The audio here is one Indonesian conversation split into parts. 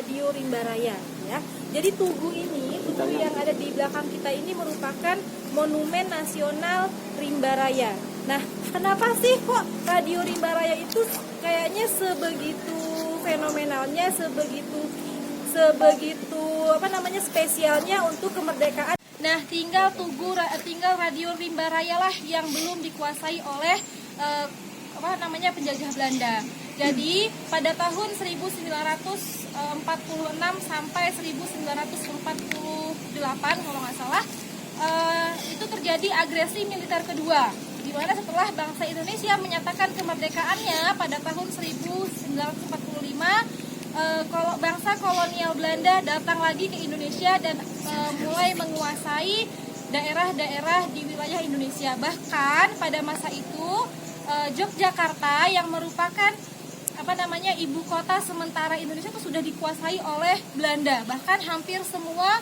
Radio Rimba Raya ya. Jadi Tugu yang ada di belakang kita ini merupakan Monumen Nasional Rimba Raya. Nah, kenapa sih kok Radio Rimba Raya itu kayaknya sebegitu fenomenalnya, sebegitu spesialnya untuk kemerdekaan. Nah, tinggal Radio Rimba Raya lah yang belum dikuasai oleh penjajah Belanda. Jadi pada tahun 1946 sampai 1948 kalau nggak salah itu terjadi agresi militer kedua, di mana setelah bangsa Indonesia menyatakan kemerdekaannya pada tahun 1945, kalau bangsa kolonial Belanda datang lagi ke Indonesia dan mulai menguasai daerah-daerah di wilayah Indonesia. Bahkan pada masa itu Yogyakarta yang merupakan ibu kota sementara Indonesia itu sudah dikuasai oleh Belanda. Bahkan hampir semua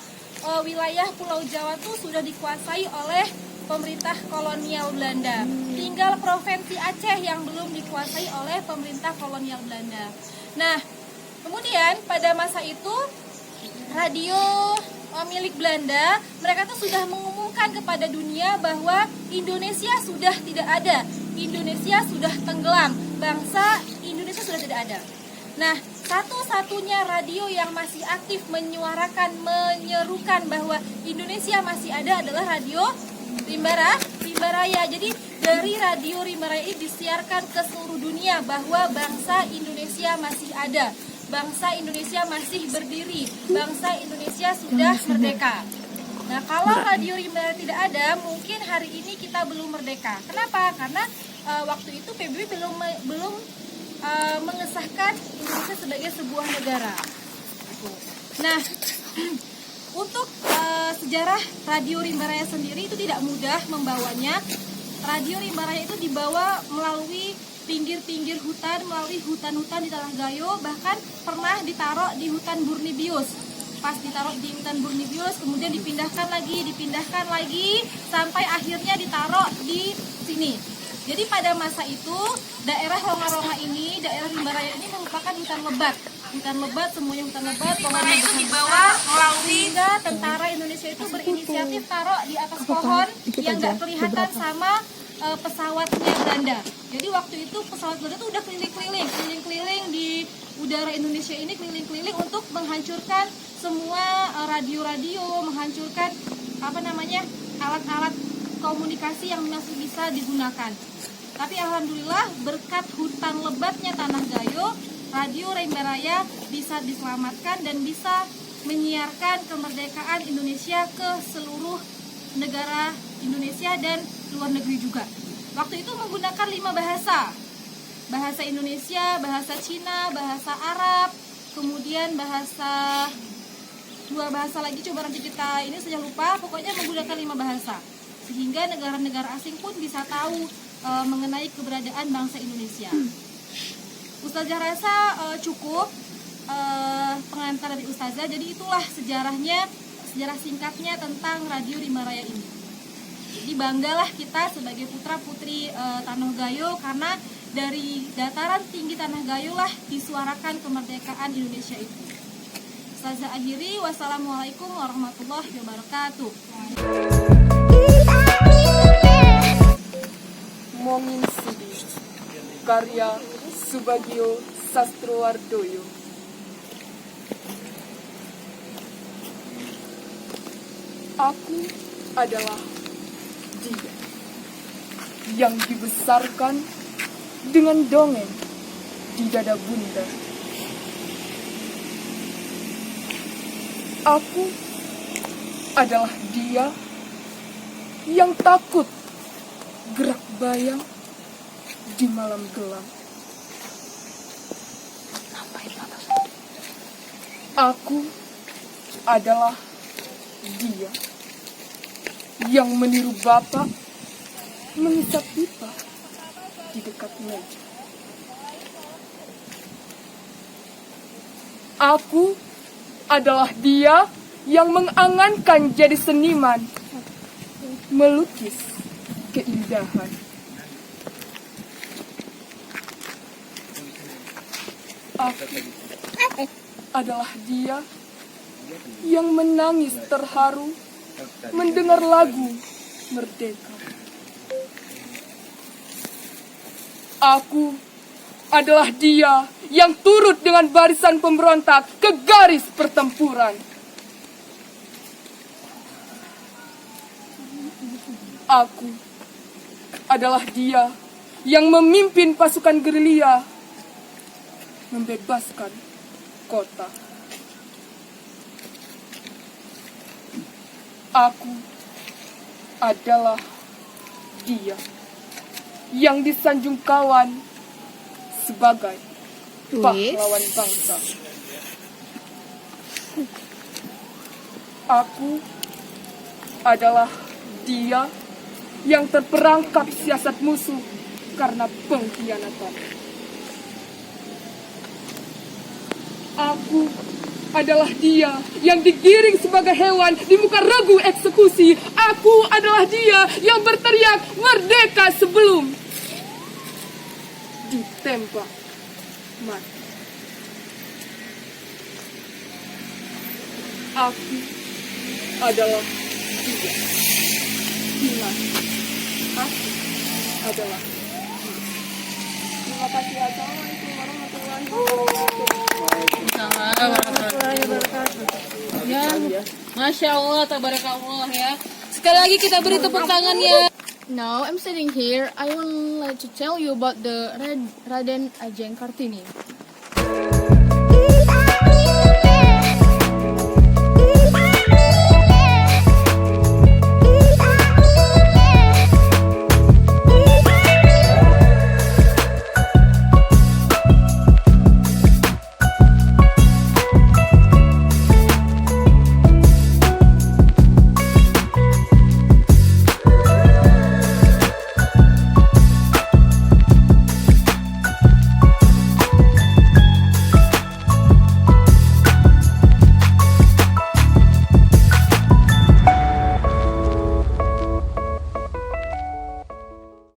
wilayah Pulau Jawa itu sudah dikuasai oleh pemerintah kolonial Belanda. Tinggal Provinsi Aceh yang belum dikuasai oleh pemerintah kolonial Belanda. Nah, kemudian pada masa itu radio milik Belanda, mereka tuh sudah mengumumkan kepada dunia bahwa Indonesia sudah tidak ada, Indonesia sudah tenggelam, bangsa Indonesia sudah tidak ada. Nah, satu-satunya radio yang masih aktif menyerukan bahwa Indonesia masih ada adalah Radio Rimba Raya. Jadi dari Radio Rimba Raya ini disiarkan ke seluruh dunia bahwa bangsa Indonesia masih ada, bangsa Indonesia masih berdiri, bangsa Indonesia sudah merdeka. Nah, kalau Radio Rimba Raya tidak ada, mungkin hari ini kita belum merdeka. Kenapa? Karena waktu itu PBB belum mengesahkan Indonesia sebagai sebuah negara. Nah, untuk sejarah Radio Rimba Raya sendiri itu tidak mudah membawanya. Radio Rimba Raya itu dibawa melalui pinggir-pinggir hutan, melalui hutan-hutan di Tanah Gayo, bahkan pernah ditaruh di hutan Burnibius. Pas ditaruh di hutan Burnibius, kemudian dipindahkan lagi, sampai akhirnya ditaruh di sini. Jadi pada masa itu, daerah Ronga-Ronga ini, daerah Rimba Raya ini merupakan hutan lebat. Semuanya hutan lebat. Pohonnya itu dibawa melalui, sehingga tentara Indonesia itu berinisiatif taruh di atas pohon yang nggak kelihatan sama pesawatnya Belanda. Jadi waktu itu pesawat Belanda tuh udah keliling-keliling di udara Indonesia ini, keliling-keliling untuk menghancurkan semua radio-radio, menghancurkan alat-alat komunikasi yang masih bisa digunakan. Tapi alhamdulillah berkat hutan lebatnya Tanah Gayo, Radio Rimba Raya bisa diselamatkan dan bisa menyiarkan kemerdekaan Indonesia ke seluruh negara Indonesia dan luar negeri juga. Waktu itu menggunakan 5 bahasa. Bahasa Indonesia, bahasa Cina, bahasa Arab, kemudian 2 bahasa lagi, coba nanti kita ini saja lupa, pokoknya menggunakan 5 bahasa. Sehingga negara-negara asing pun bisa tahu mengenai keberadaan bangsa Indonesia. Ustazah rasa cukup pengantar dari Ustazah. Jadi itulah sejarah singkatnya tentang Radio Rimba Raya ini. Jadi banggalah kita sebagai putra-putri Tanah Gayo, karena dari dataran tinggi Tanah Gayo lah disuarakan kemerdekaan Indonesia itu. Ustazah akhiri, wassalamualaikum warahmatullahi wabarakatuh. Mongin Sidi, karya Subagio Sastrowardoyo. Aku adalah dia yang dibesarkan dengan dongeng di dada bunda. Aku adalah dia yang takut gerak bayang di malam gelap. Aku adalah dia yang meniru bapak mengisap pipa di dekat meja. Aku adalah dia yang mengangankan jadi seniman, melukis keindahan. adalah dia yang menangis terharu mendengar lagu Merdeka. Aku adalah dia yang turut dengan barisan pemberontak ke garis pertempuran. Aku adalah dia yang memimpin pasukan gerilya membebaskan kota. Aku adalah dia yang disanjung kawan sebagai pahlawan bangsa. Aku adalah dia yang terperangkap siasat musuh karena pengkhianatan. Aku adalah dia yang digiring sebagai hewan di muka regu eksekusi. Aku adalah dia yang berteriak merdeka sebelum ditembak mati. Aku adalah dia. Ingat, aku adalah dia. Terima kasih. Assalamualaikum warahmatullahi wabarakatuh. Ya, Masya Allah, tabarakallah ya. Sekali lagi kita beri tepuk tangannya. Now I'm sitting here. I would like to tell you about the Raden Ajeng Kartini.